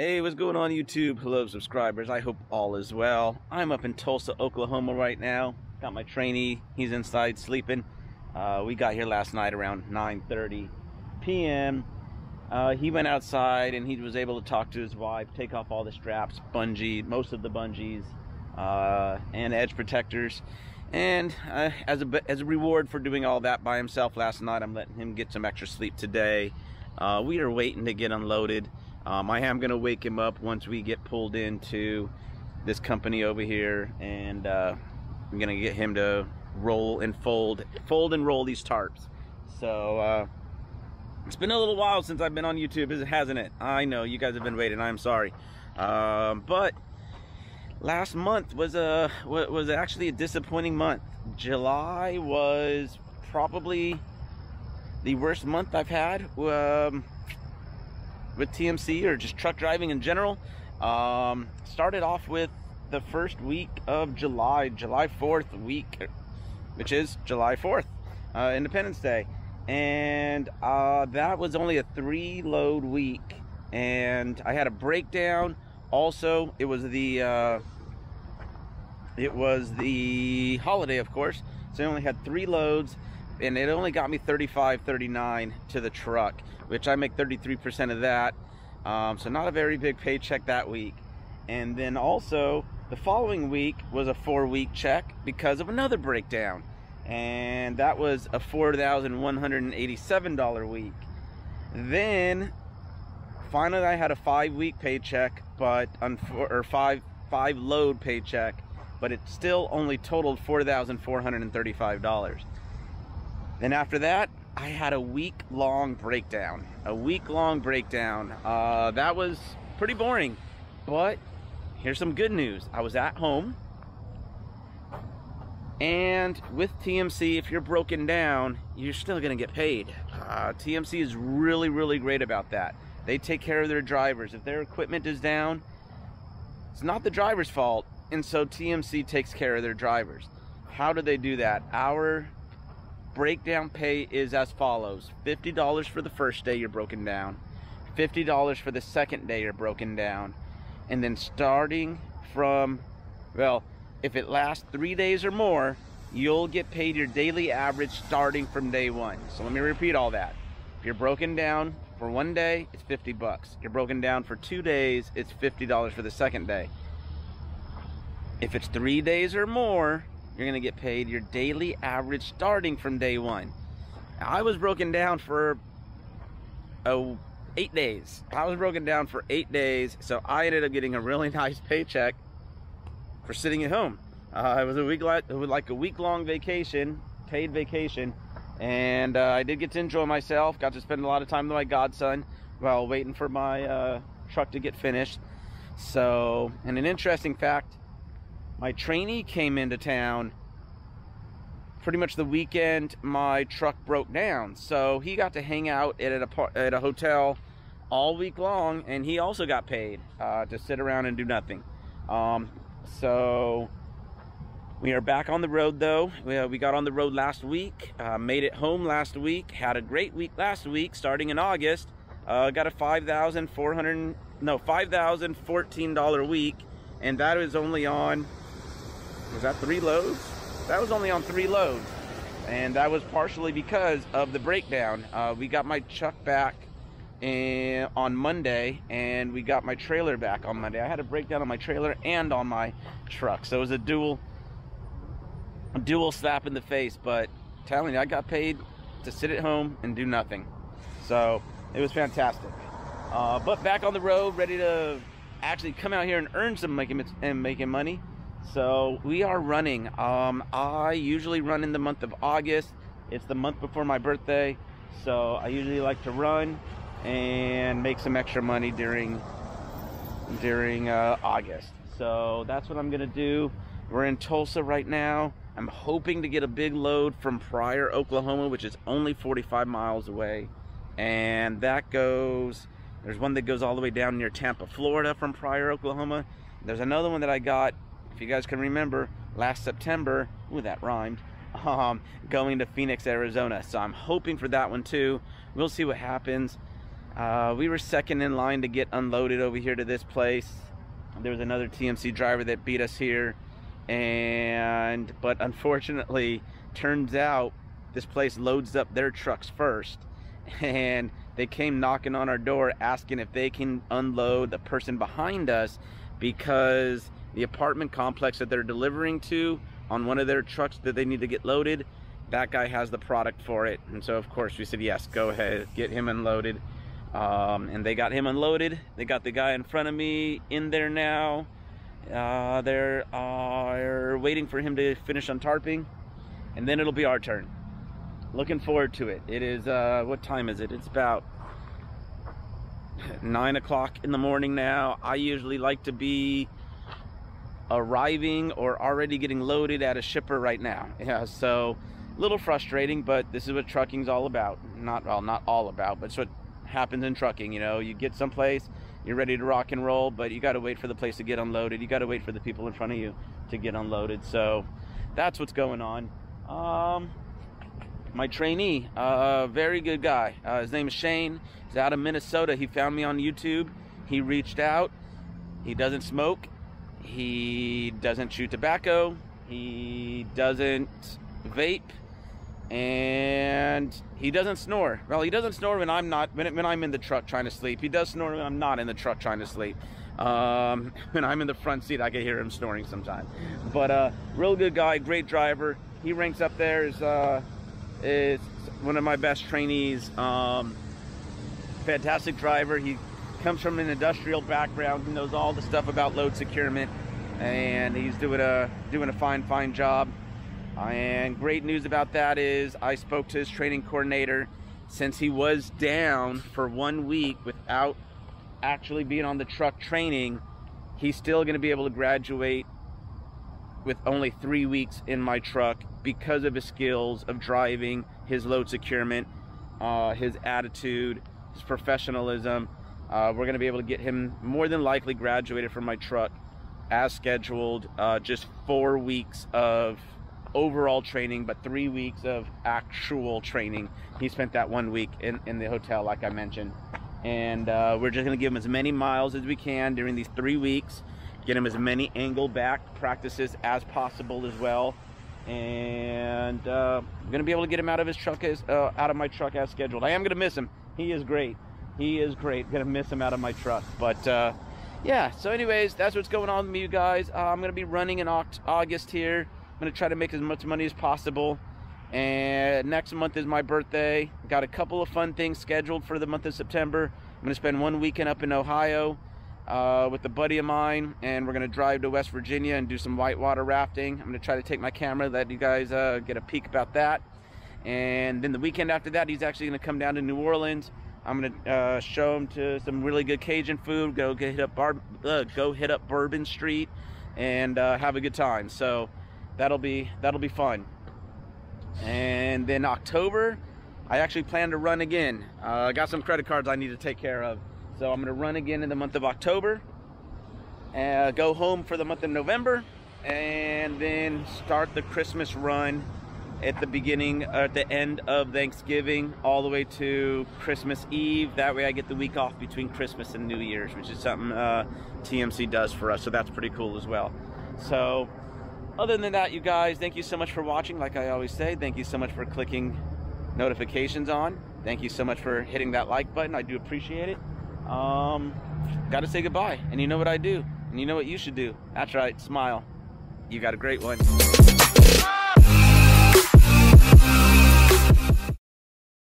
Hey, what's going on YouTube? Hello subscribers, I hope all is well. I'm up in Tulsa, Oklahoma right now. Got my trainee, he's inside sleeping. We got here last night around 9:30 p.m. He went outside and he was able to talk to his wife, take off all the straps, bungee, most of the bungees, and edge protectors. And as a reward for doing all that by himself last night, I'm letting him get some extra sleep today. We are waiting to get unloaded. I am going to wake him up once we get pulled into this company over here, and I'm going to get him to roll and fold and roll these tarps. So it's been a little while since I've been on YouTube, hasn't it? I know you guys have been waiting. I'm sorry, but last month was actually a disappointing month. July was probably the worst month I've had with TMC or just truck driving in general. Started off with the first week of July 4th week, which is July 4th, Independence Day, and that was only a 3-load week, and I had a breakdown. Also, it was the holiday, of course, so I only had 3 loads, and it only got me $35.39 to the truck, which I make 33% of that. So not a very big paycheck that week. And then also the following week was a 4-week check because of another breakdown, and that was a $4,187 week. Then finally I had a 5-week paycheck, but five load paycheck, but it still only totaled $4,435. Then after that, I had a week-long breakdown. That was pretty boring, but here's some good news. I was at home, and with TMC, if you're broken down, you're still gonna get paid. TMC is really, really great about that. They take care of their drivers. If their equipment is down, it's not the driver's fault, and so TMC takes care of their drivers. How do they do that? Our breakdown pay is as follows: $50 for the first day you're broken down, $50 for the second day you're broken down, and then starting from, well, if it lasts 3 days or more, you'll get paid your daily average starting from day 1. So let me repeat all that. If you're broken down for 1 day, it's $50. You're broken down for 2 days, it's $50 for the second day. If it's 3 days or more, you're gonna get paid your daily average starting from day 1. I was broken down for 8 days. I was broken down for 8 days, so I ended up getting a really nice paycheck for sitting at home. It was a week-long vacation, paid vacation, and I did get to enjoy myself. Got to spend a lot of time with my godson while waiting for my truck to get finished. So, and an interesting fact, my trainee came into town pretty much the weekend my truck broke down, so he got to hang out at a hotel all week long, and he also got paid to sit around and do nothing. So we are back on the road though. We got on the road last week, made it home last week, had a great week last week. Starting in August, got a $5,014 week, and that was only on, was that 3 loads? That was only on 3 loads, and that was partially because of the breakdown. We got my truck back on Monday, and we got my trailer back on Monday. I had a breakdown on my trailer and on my truck, so it was a dual slap in the face. But I'm telling you, I got paid to sit at home and do nothing, so it was fantastic. But back on the road, ready to actually come out here and earn some making money. So we are running. I usually run in the month of August. It's the month before my birthday, so I usually like to run and make some extra money during August. So that's what I'm gonna do. We're in Tulsa right now. I'm hoping to get a big load from Pryor, Oklahoma, which is only 45 miles away, and that goes, there's one that goes all the way down near Tampa, Florida from Pryor, Oklahoma. There's another one that I got, if you guys can remember, last September, ooh, that rhymed, going to Phoenix, Arizona. So I'm hoping for that one too. We'll see what happens. We were second in line to get unloaded over here to this place. There was another TMC driver that beat us here, but unfortunately, turns out this place loads up their trucks first, and they came knocking on our door asking if they can unload the person behind us, because the apartment complex that they're delivering to, on one of their trucks that they need to get loaded, that guy has the product for it. And so of course we said, yes, go ahead, get him unloaded. And they got him unloaded. They got the guy in front of me in there now. They're waiting for him to finish untarping, and then it'll be our turn. Looking forward to it. It is, what time is it? It's about 9 o'clock in the morning now. I usually like to be arriving or already getting loaded at a shipper right now. Yeah, so a little frustrating, but this is what trucking's all about. Not all about, but it's what happens in trucking. You know, you get someplace, you're ready to rock and roll, but you got to wait for the place to get unloaded. You got to wait for the people in front of you to get unloaded. So that's what's going on. My trainee, very good guy. His name is Shane. He's out of Minnesota. He found me on YouTube. He reached out. He doesn't smoke. He doesn't chew tobacco. He doesn't vape. And he doesn't snore. Well, he doesn't snore when I'm not, when I'm in the truck trying to sleep. He does snore when I'm not in the truck trying to sleep. When I'm in the front seat, I can hear him snoring sometimes. But real good guy, great driver. He ranks up there is one of my best trainees. Fantastic driver. He comes from an industrial background. He knows all the stuff about load securement, and he's doing a fine job. And great news about that is I spoke to his training coordinator. Since he was down for 1 week without actually being on the truck training, he's still going to be able to graduate with only 3 weeks in my truck because of his skills of driving, his load securement, his attitude, his professionalism. We're going to be able to get him more than likely graduated from my truck as scheduled. Just 4 weeks of overall training, but 3 weeks of actual training. He spent that 1 week in the hotel, like I mentioned. And we're just going to give him as many miles as we can during these 3 weeks, get him as many angle back practices as possible as well. And I'm going to be able to get him out of his truck out of my truck as scheduled. I am going to miss him. He is great. He is great. Going to miss him out of my truck. But yeah, so anyways, that's what's going on with me, you guys. I'm going to be running in August here. I'm going to try to make as much money as possible. And next month is my birthday. Got a couple of fun things scheduled for the month of September. I'm going to spend 1 weekend up in Ohio with a buddy of mine, and we're going to drive to West Virginia and do some whitewater rafting. I'm going to try to take my camera, let you guys get a peek about that. And then the weekend after that, he's actually going to come down to New Orleans. I'm going to show him to some really good Cajun food, go hit up Bourbon Street, and have a good time. So that'll be fun. And then October, I actually plan to run again. I got some credit cards I need to take care of. So I'm going to run again in the month of October, and go home for the month of November, and then start the Christmas run at the end of Thanksgiving all the way to Christmas Eve. That way I get the week off between Christmas and New Year's, which is something TMC does for us. So that's pretty cool as well. So other than that, you guys, thank you so much for watching. Like I always say, thank you so much for clicking notifications on. Thank you so much for hitting that like button. I do appreciate it. Gotta say goodbye, and you know what I do, and you know what you should do. That's right, smile. You got a great one.